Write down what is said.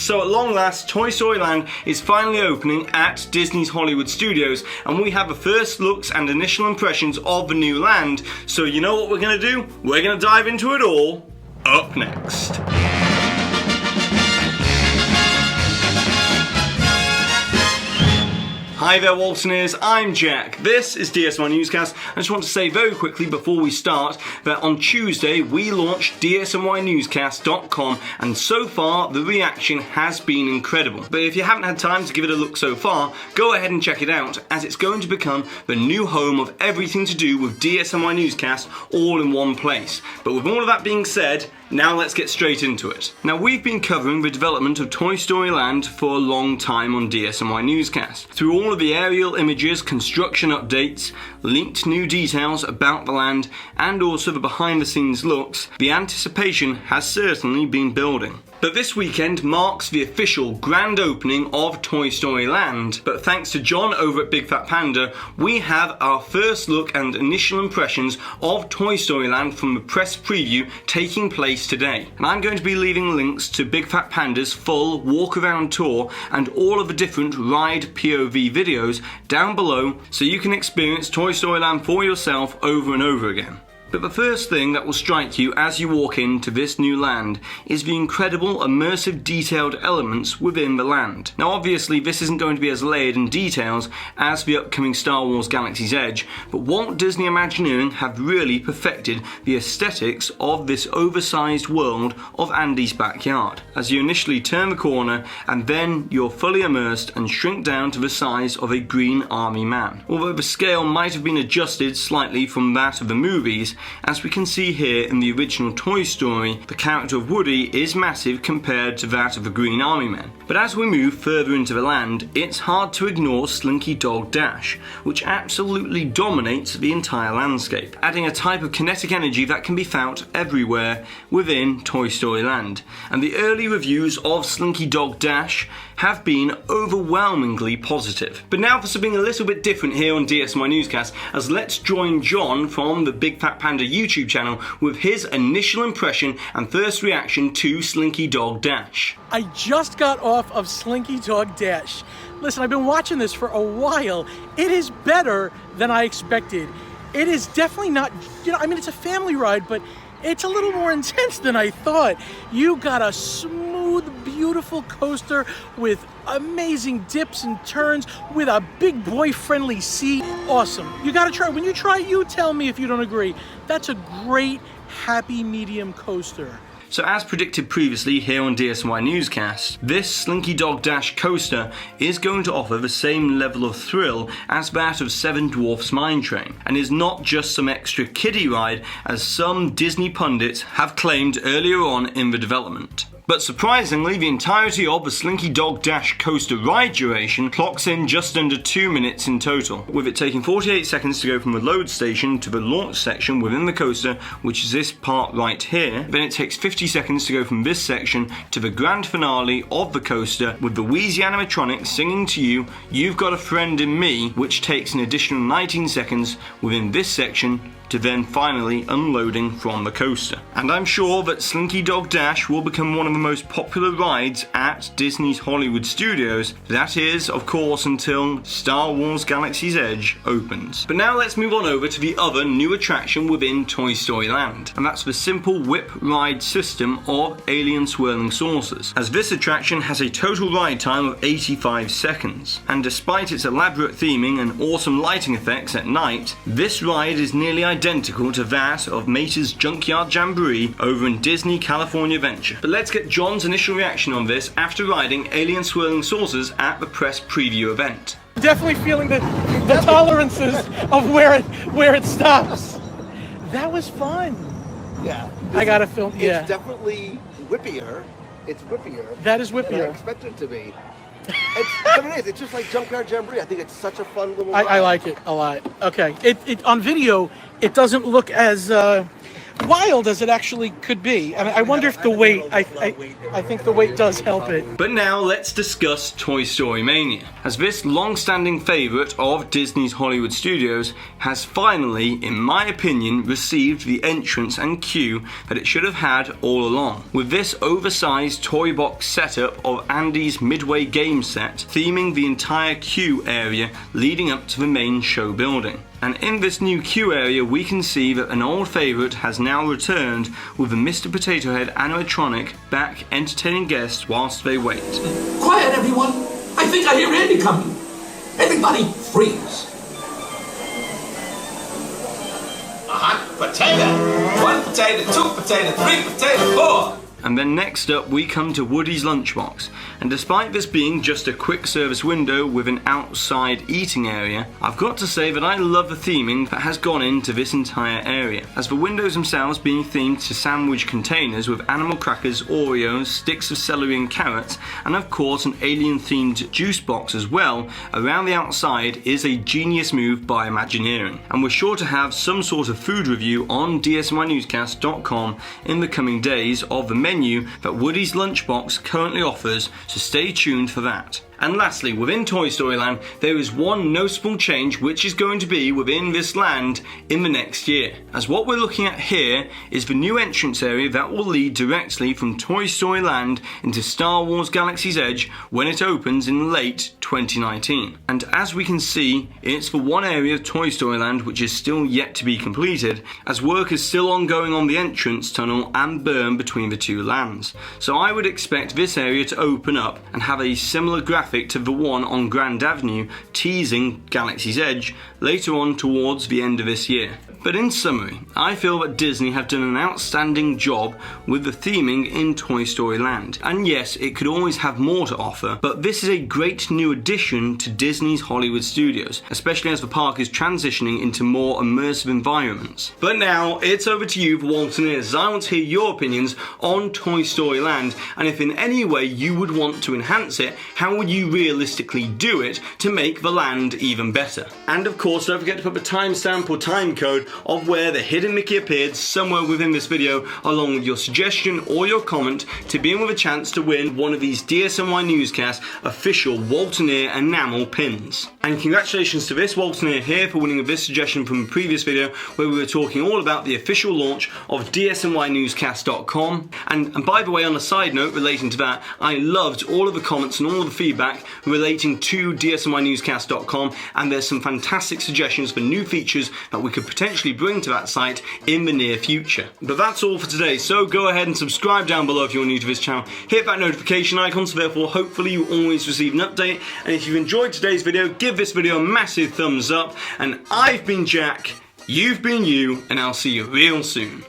So at long last, Toy Story Land is finally opening at Disney's Hollywood Studios, and we have the first looks and initial impressions of the new land. So you know what we're going to do? We're going to dive into it all up next. Hi there Waltoneers, I'm Jack. This is DSNY Newscast. I just want to say very quickly before we start that on Tuesday we launched DSNYNewscast.com, and so far the reaction has been incredible. But if you haven't had time to give it a look so far, go ahead and check it out, as it's going to become the new home of everything to do with DSNY Newscast all in one place. But with all of that being said, now let's get straight into it. Now we've been covering the development of Toy Story Land for a long time on DSNY Newscast. Through all of the aerial images, construction updates, leaked new details about the land, and also the behind the scenes looks, the anticipation has certainly been building. But this weekend marks the official grand opening of Toy Story Land. But thanks to John over at Big Fat Panda, we have our first look and initial impressions of Toy Story Land from the press preview taking place today. And I'm going to be leaving links to Big Fat Panda's full walk around tour and all of the different ride POV videos down below, so you can experience Toy Story Land for yourself over and over again. But the first thing that will strike you as you walk into this new land is the incredible immersive detailed elements within the land. Now obviously this isn't going to be as layered in details as the upcoming Star Wars Galaxy's Edge, but Walt Disney Imagineering have really perfected the aesthetics of this oversized world of Andy's backyard. As you initially turn the corner and then you're fully immersed and shrink down to the size of a green army man. Although the scale might have been adjusted slightly from that of the movies, as we can see here in the original Toy Story, the character of Woody is massive compared to that of the Green Army Man. But as we move further into the land, it's hard to ignore Slinky Dog Dash, which absolutely dominates the entire landscape, adding a type of kinetic energy that can be felt everywhere within Toy Story Land. And the early reviews of Slinky Dog Dash have been overwhelmingly positive. But now for something a little bit different here on DSNY Newscast, as let's join John from the Big Fat Panda YouTube channel with his initial impression and first reaction to Slinky Dog Dash. I just got off of Slinky Dog Dash. Listen, I've been watching this for a while. It is better than I expected. It is definitely not, it's a family ride, but it's a little more intense than I thought. You got a smooth, beautiful coaster with amazing dips and turns with a big boy-friendly seat. Awesome. You gotta try. When you try, you tell me if you don't agree. That's a great, happy medium coaster. So as predicted previously here on DSNY Newscast, this Slinky Dog Dash coaster is going to offer the same level of thrill as that of Seven Dwarfs Mine Train, and is not just some extra kiddie ride as some Disney pundits have claimed earlier on in the development. But surprisingly, the entirety of the Slinky Dog Dash coaster ride duration clocks in just under 2 minutes in total, with it taking 48 seconds to go from the load station to the launch section within the coaster, which is this part right here. Then it takes 50 seconds to go from this section to the grand finale of the coaster, with the Wheezy animatronic singing to you, "You've Got a Friend in Me," which takes an additional 19 seconds within this section to then finally unloading from the coaster. And I'm sure that Slinky Dog Dash will become one of the most popular rides at Disney's Hollywood Studios. That is, of course, until Star Wars Galaxy's Edge opens. But now let's move on over to the other new attraction within Toy Story Land, and that's the simple whip ride system of Alien Swirling Saucers, as this attraction has a total ride time of 85 seconds. And despite its elaborate theming and awesome lighting effects at night, this ride is nearly identical to that of Mater's Junkyard Jamboree over in Disney California Adventure. But let's get John's initial reaction on this after riding Alien Swirling Saucers at the press preview event. Definitely feeling the tolerances of where it stops. That was fun. Yeah. I gotta film. Yeah. It's definitely whippier. It's whippier. That is than whippier. I expected it to be. It's just like Junkyard Jamboree. I think it's such a fun little ride. I like it a lot. Okay. It on video, it doesn't look as wild as it actually could be. I mean, I wonder if the weight, I think the weight does help it. But now let's discuss Toy Story Mania, as this long-standing favourite of Disney's Hollywood Studios has finally, in my opinion, received the entrance and queue that it should have had all along. With this oversized toy box setup of Andy's Midway game set, theming the entire queue area leading up to the main show building. And in this new queue area, we can see that an old favourite has now returned with the Mr. Potato Head animatronic back entertaining guests whilst they wait. Quiet, everyone! I think I hear Andy coming. Everybody freeze. Potato. 1 potato, 2 potato, 3 potato, 4. And then next up we come to Woody's Lunchbox, and despite this being just a quick service window with an outside eating area, I've got to say that I love the theming that has gone into this entire area, as the windows themselves being themed to sandwich containers with animal crackers, Oreos, sticks of celery and carrots, and of course an alien themed juice box as well around the outside is a genius move by Imagineering. And we're sure to have some sort of food review on DSNYNewscast.com in the coming days of the menu that Woody's Lunchbox currently offers, so stay tuned for that. And lastly, within Toy Story Land, there is one noticeable change which is going to be within this land in the next year. As what we're looking at here is the new entrance area that will lead directly from Toy Story Land into Star Wars Galaxy's Edge when it opens in late 2019. And as we can see, it's the one area of Toy Story Land which is still yet to be completed, as work is still ongoing on the entrance tunnel and berm between the two lands. So I would expect this area to open up and have a similar graphic to the one on Grand Avenue teasing Galaxy's Edge later on towards the end of this year. But in summary, I feel that Disney have done an outstanding job with the theming in Toy Story Land. And yes, it could always have more to offer, but this is a great new addition to Disney's Hollywood Studios, especially as the park is transitioning into more immersive environments. But now, it's over to you for Walt and Ears, as I want to hear your opinions on Toy Story Land, and if in any way you would want to enhance it, how would you realistically do it to make the land even better? And of course, don't forget to put the timestamp or time code of where the hidden Mickey appeared somewhere within this video, along with your suggestion or your comment, to be in with a chance to win one of these DSNY Newscast official Walt and Ear enamel pins. And congratulations to this Walt and Ear here for winning this suggestion from the previous video where we were talking all about the official launch of DSNYNewscast.com. And by the way, on a side note relating to that, I loved all of the comments and all of the feedback relating to DSNYNewscast.com, and there's some fantastic suggestions for new features that we could potentially bring to that site in the near future. But that's all for today, so go ahead and subscribe down below if you're new to this channel. Hit that notification icon so therefore hopefully you always receive an update. And if you've enjoyed today's video, give this video a massive thumbs up. And I've been Jack, you've been you, and I'll see you real soon.